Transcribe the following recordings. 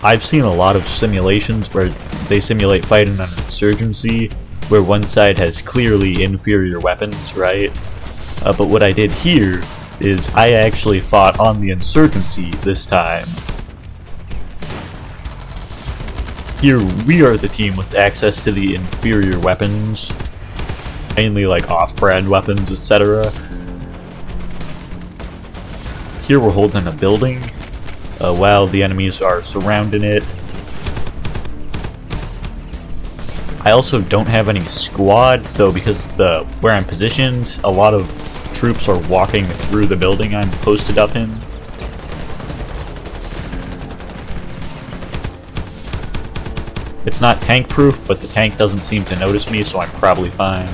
I've seen a lot of simulations where they simulate fighting an insurgency, where one side has clearly inferior weapons, right? But what I did here is I actually fought on the insurgency this time. Here we are the team with access to the inferior weapons, mainly like off-brand weapons, etc. Here we're holding a building, while the enemies are surrounding it. I also don't have any squad, though, because where I'm positioned, a lot of troops are walking through the building I'm posted up in. It's not tank proof, but the tank doesn't seem to notice me, so I'm probably fine.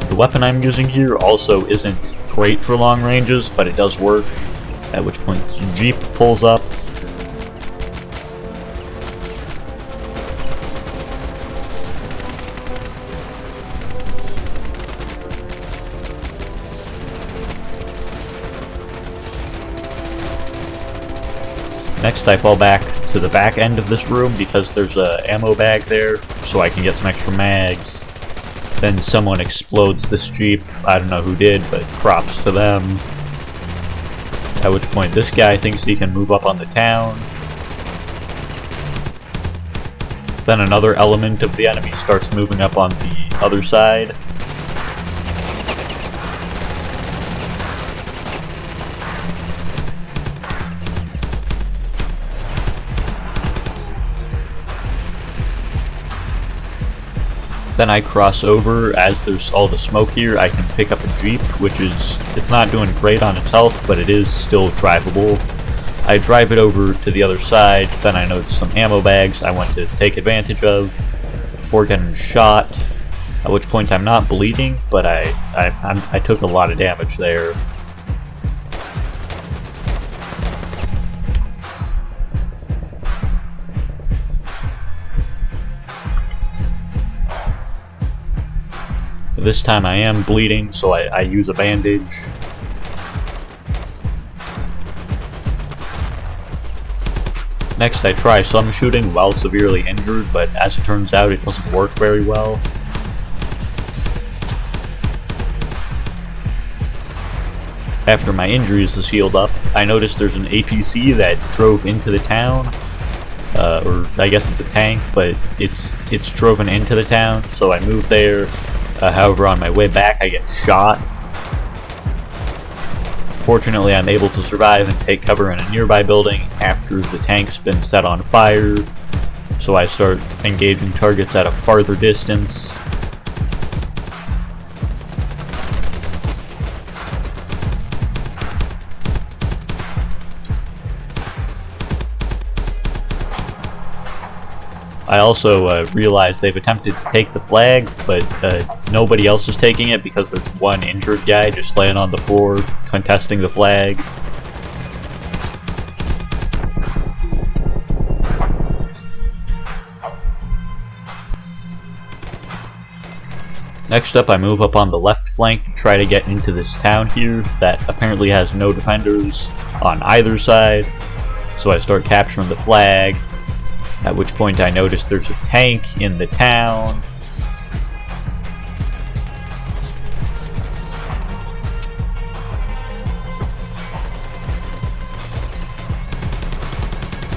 The weapon I'm using here also isn't great for long ranges, but it does work, at which point this Jeep pulls up. Next I fall back to the back end of this room because there's a ammo bag there, so I can get some extra mags. Then someone explodes this Jeep. I don't know who did, but props to them. At which point this guy thinks he can move up on the town. Then another element of the enemy starts moving up on the other side. Then I cross over. As there's all the smoke here, I can pick up a Jeep, which it's not doing great on its health, but it is still drivable. I drive it over to the other side, then I notice some ammo bags I want to take advantage of before getting shot, at which point I'm not bleeding, but I took a lot of damage there. This time I am bleeding, so I use a bandage. Next I try some shooting while severely injured, but as it turns out it doesn't work very well. After my injuries is healed up, I noticed there's an APC that drove into the town. Or I guess it's a tank, but it's driven into the town, so I move there. However, on my way back, I get shot. Fortunately, I'm able to survive and take cover in a nearby building after the tank's been set on fire, so I start engaging targets at a farther distance. I also realized they've attempted to take the flag, but nobody else is taking it because there's one injured guy just laying on the floor contesting the flag. Next up, I move up on the left flank to try to get into this town here that apparently has no defenders on either side, so I start capturing the flag. At which point I notice there's a tank in the town.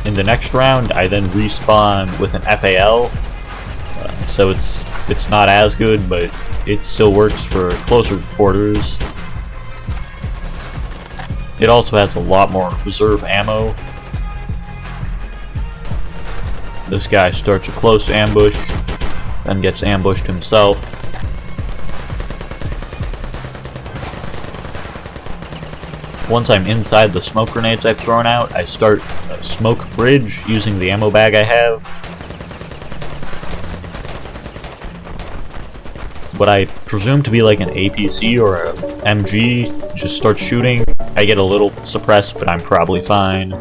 In the next round, I then respawn with an FAL, so it's not as good, but it still works for closer quarters. It also has a lot more reserve ammo. This guy starts a close ambush, then gets ambushed himself. Once I'm inside the smoke grenades I've thrown out, I start a smoke bridge using the ammo bag I have. What I presume to be like an APC or a MG just starts shooting. I get a little suppressed, but I'm probably fine.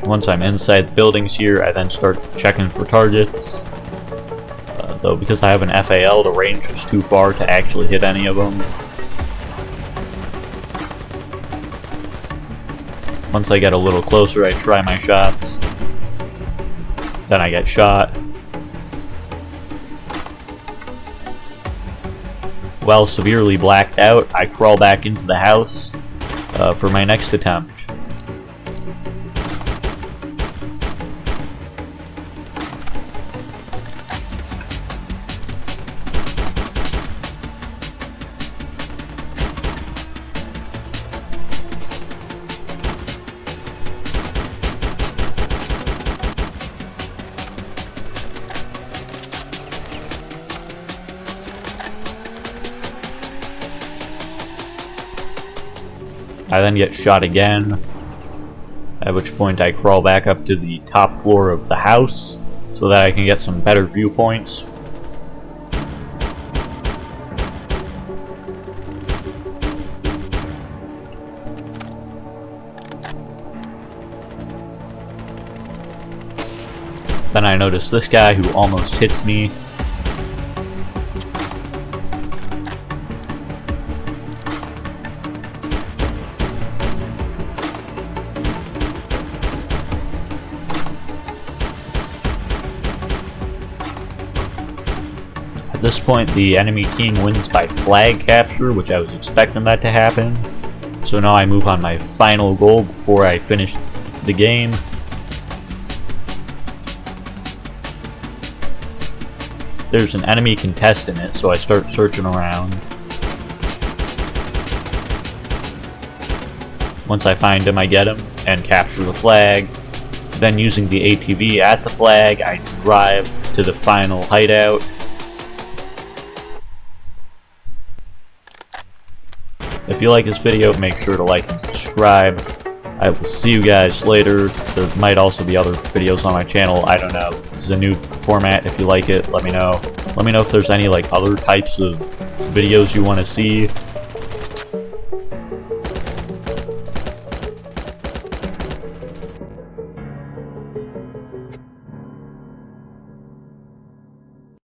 Once I'm inside the buildings here, I then start checking for targets. Though because I have an FAL, the range is too far to actually hit any of them. Once I get a little closer, I try my shots. Then I get shot. While severely blacked out, I crawl back into the house for my next attempt. I then get shot again, at which point I crawl back up to the top floor of the house so that I can get some better viewpoints. Then I notice this guy who almost hits me. At this point, the enemy team wins by flag capture, which I was expecting that to happen. So now I move on my final goal before I finish the game. There's an enemy contestant in it, so I start searching around. Once I find him, I get him and capture the flag. Then using the ATV at the flag, I drive to the final hideout. If you like this video, make sure to like and subscribe. I will see you guys later. There might also be other videos on my channel. I don't know. This is a new format. If you like it, let me know. Let me know if there's any like other types of videos you want to see.